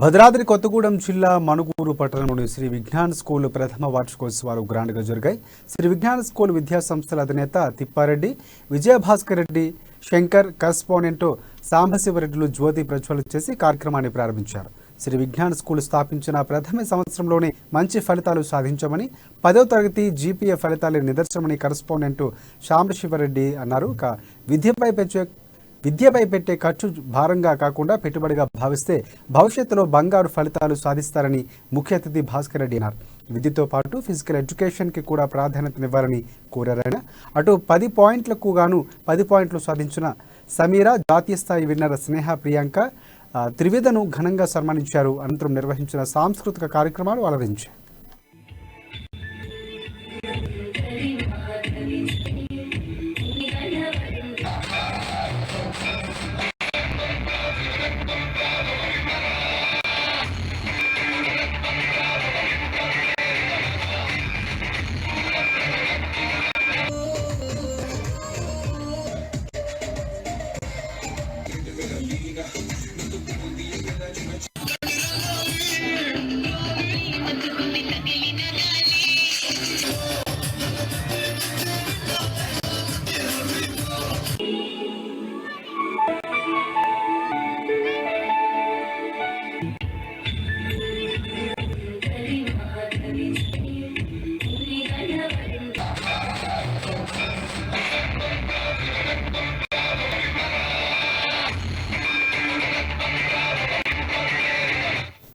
భద్రాద్రి కొత్తగూడెం జిల్లా మణుగూరు పట్టణంలోని శ్రీ విజ్ఞాన్ స్కూల్ ప్రథమ వార్షికోత్సవాలు గ్రాండ్గా జరిగాయి. శ్రీ విజ్ఞాన్ స్కూల్ విద్యా సంస్థల అధినేత తిప్పారెడ్డి, విజయభాస్కర్ రెడ్డి, శంకర్, కరస్పాండెంట్ సాంబశివరెడ్డిలు జ్యోతి ప్రజ్వలన చేసి కార్యక్రమాన్ని ప్రారంభించారు. శ్రీ విజ్ఞాన్ స్కూల్ స్థాపించిన ప్రథమ సంవత్సరంలోనే మంచి ఫలితాలు సాధించామని, 10వ తరగతి జీపీఏ ఫలితాలే నిదర్శనమని కరస్పాండెంట్ సాంబశివరెడ్డి అన్నారు. విద్యపై పెట్టే ఖర్చు భారంగా కాకుండా పెట్టుబడిగా భావిస్తే భవిష్యత్తులో బంగారు ఫలితాలు సాధిస్తారని ముఖ్య అతిథి భాస్కర్ రెడ్డి అన్నారు. విద్యతో పాటు ఫిజికల్ ఎడ్యుకేషన్కి కూడా ప్రాధాన్యతనివ్వాలని కోరారాయన. అటు 10 పాయింట్లకు గాను 10 పాయింట్లు సాధించిన సమీరా, జాతీయ స్థాయి విన్నర్ స్నేహ, ప్రియాంక త్రివిధను ఘనంగా సన్మానించారు. అనంతరం నిర్వహించిన సాంస్కృతిక కార్యక్రమాలు అలరించారు.